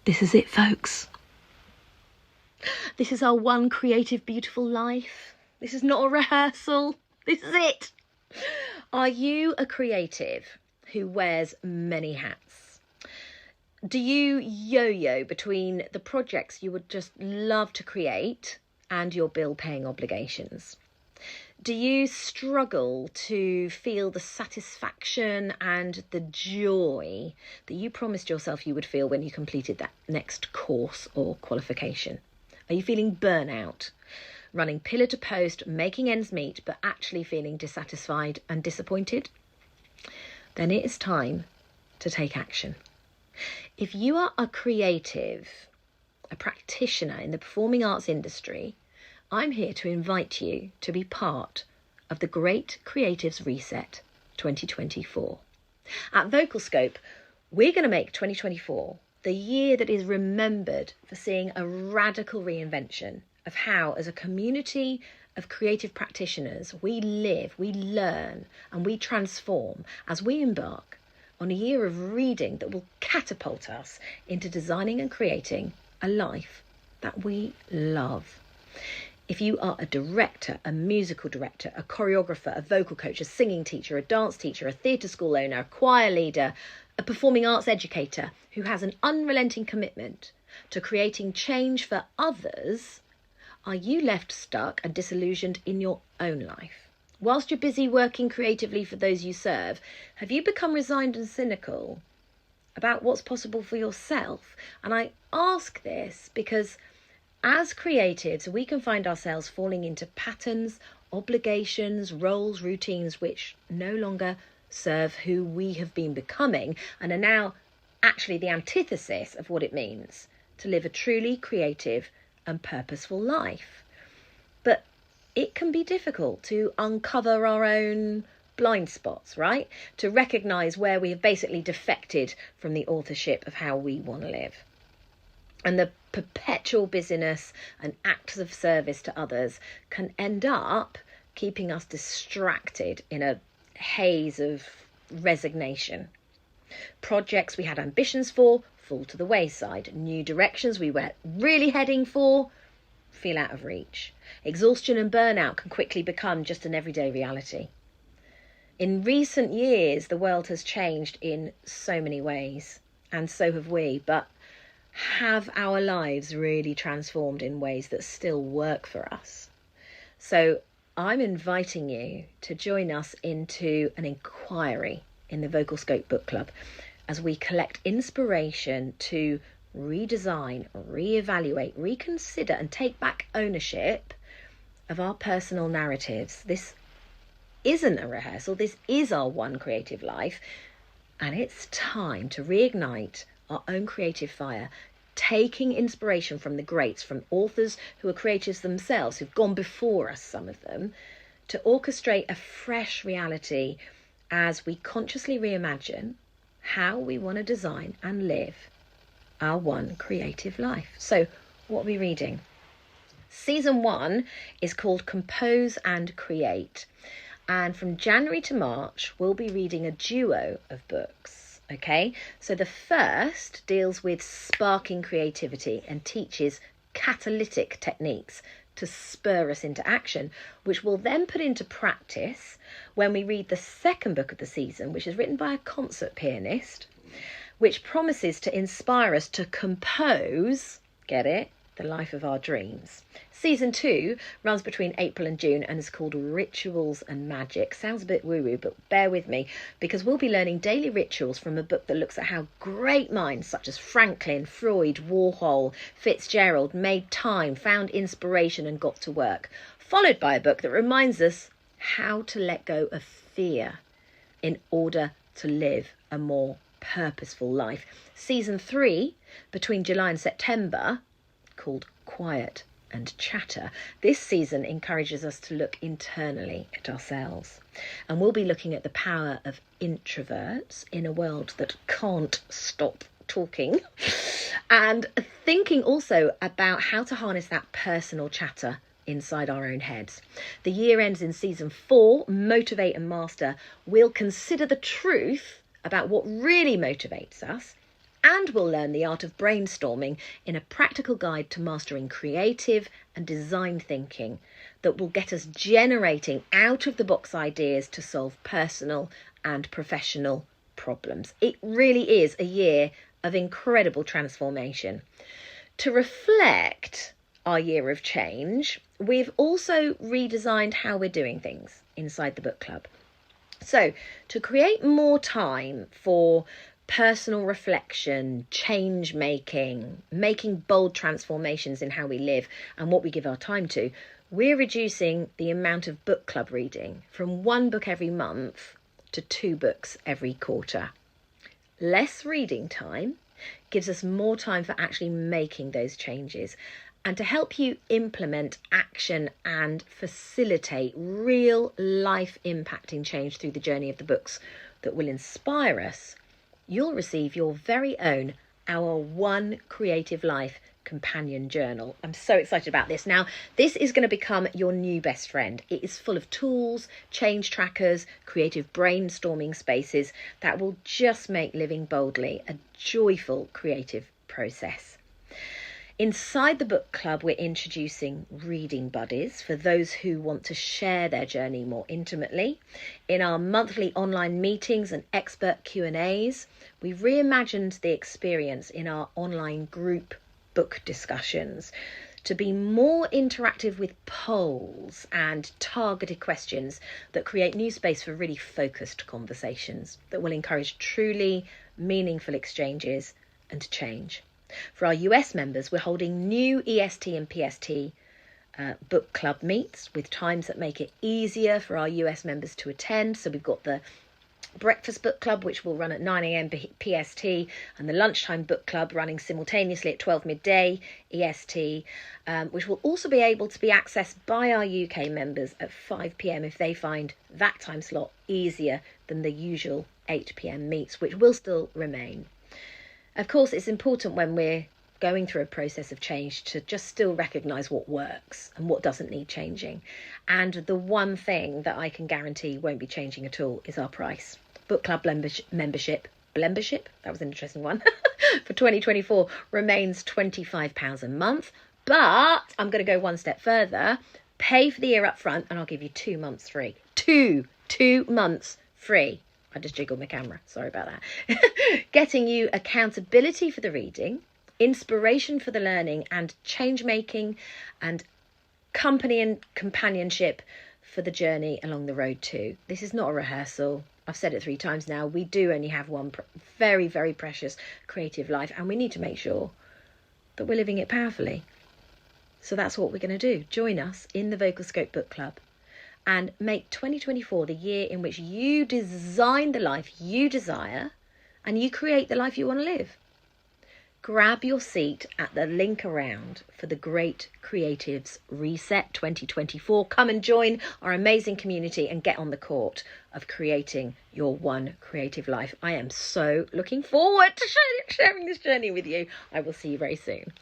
This is it, folks. This is our one creative, beautiful life. This is not a rehearsal. This is it. Are you a creative who wears many hats? Do you yo-yo between the projects you would just love to create and your bill-paying obligations? Do you struggle to feel the satisfaction and the joy that you promised yourself you would feel when you completed that next course or qualification? Are you feeling burnout, running pillar to post, making ends meet, but actually feeling dissatisfied and disappointed? Then it is time to take action. If you are a creative, a practitioner in the performing arts industry, I'm here to invite you to be part of the Great Creatives Reset 2024. At VocalScope, we're going to make 2024 the year that is remembered for seeing a radical reinvention of how, as a community of creative practitioners, we live, we learn, and we transform as we embark on a year of reading that will catapult us into designing and creating a life that we love. If you are a director, a musical director, a choreographer, a vocal coach, a singing teacher, a dance teacher, a theatre school owner, a choir leader, a performing arts educator who has an unrelenting commitment to creating change for others, are you left stuck and disillusioned in your own life? Whilst you're busy working creatively for those you serve, have you become resigned and cynical about what's possible for yourself? And I ask this because as creatives, we can find ourselves falling into patterns, obligations, roles, routines, which no longer serve who we have been becoming and are now actually the antithesis of what it means to live a truly creative and purposeful life. But it can be difficult to uncover our own blind spots, right? To recognise where we have basically defected from the authorship of how we want to live. And the perpetual busyness and acts of service to others can end up keeping us distracted in a haze of resignation. Projects we had ambitions for fall to the wayside. New directions we were really heading for feel out of reach. Exhaustion and burnout can quickly become just an everyday reality. In recent years, the world has changed in so many ways, and so have we, but have our lives really transformed in ways that still work for us? So I'm inviting you to join us into an inquiry in the VocalScope Book Club as we collect inspiration to redesign, reevaluate, reconsider and take back ownership of our personal narratives. This isn't a rehearsal, this is our one creative life, and it's time to reignite our own creative fire, taking inspiration from the greats, from authors who are creatives themselves, who've gone before us, some of them, to orchestrate a fresh reality as we consciously reimagine how we want to design and live our one creative life. So, what are we reading? Season 1 is called Compose and Create. And from January to March, we'll be reading a duo of books. Okay, so the first deals with sparking creativity and teaches catalytic techniques to spur us into action, which we'll then put into practice when we read the second book of the season, which is written by a concert pianist, which promises to inspire us to compose, get it, the life of our dreams. Season 2 runs between April and June and is called Rituals and Magic. Sounds a bit woo-woo, but bear with me because we'll be learning daily rituals from a book that looks at how great minds such as Franklin, Freud, Warhol, Fitzgerald made time, found inspiration and got to work, followed by a book that reminds us how to let go of fear in order to live a more purposeful life. Season 3, between July and September, called Quiet and Chatter. This season encourages us to look internally at ourselves. And we'll be looking at the power of introverts in a world that can't stop talking. And thinking also about how to harness that personal chatter inside our own heads. The year ends in season 4, Motivate and Master. We'll consider the truth about what really motivates us And we'll learn the art of brainstorming in a practical guide to mastering creative and design thinking that will get us generating out-of-the-box ideas to solve personal and professional problems. It really is a year of incredible transformation. To reflect our year of change, we've also redesigned how we're doing things inside the book club. So, to create more time for personal reflection, change making, making bold transformations in how we live and what we give our time to, we're reducing the amount of book club reading from 1 book every month to 2 books every quarter. Less reading time gives us more time for actually making those changes and to help you implement action and facilitate real life impacting change through the journey of the books that will inspire us. You'll receive your very own Our One Creative Life companion journal. I'm so excited about this. Now, this is going to become your new best friend. It is full of tools, change trackers, creative brainstorming spaces that will just make living boldly a joyful creative process. Inside the book club, we're introducing reading buddies for those who want to share their journey more intimately. In our monthly online meetings and expert Q&As, we reimagined the experience in our online group book discussions to be more interactive with polls and targeted questions that create new space for really focused conversations that will encourage truly meaningful exchanges and change. For our US members, we're holding new EST and PST book club meets with times that make it easier for our US members to attend. So we've got the breakfast book club, which will run at 9 a.m. PST, and the lunchtime book club running simultaneously at 12 midday EST, which will also be able to be accessed by our UK members at 5 p.m. if they find that time slot easier than the usual 8 p.m. meets, which will still remain. Of course, it's important when we're going through a process of change to just still recognise what works and what doesn't need changing. And the one thing that I can guarantee won't be changing at all is our price. Book club membership, that was an interesting one, for 2024 remains £25 a month. But I'm going to go one step further. Pay for the year up front and I'll give you 2 months free. Two months free. I just jiggled my camera. Sorry about that. Getting you accountability for the reading, inspiration for the learning, and change making, and company and companionship for the journey along the road too. This is not a rehearsal. I've said it 3 times now. We do only have one very, very precious creative life, and we need to make sure that we're living it powerfully. So that's what we're going to do. Join us in the Vocal Scope Book Club and make 2024 the year in which you design the life you desire and you create the life you want to live. Grab your seat at the link around for the Great Creatives Reset 2024. Come and join our amazing community and get on the court of creating your one creative life. I am so looking forward to sharing this journey with you. I will see you very soon.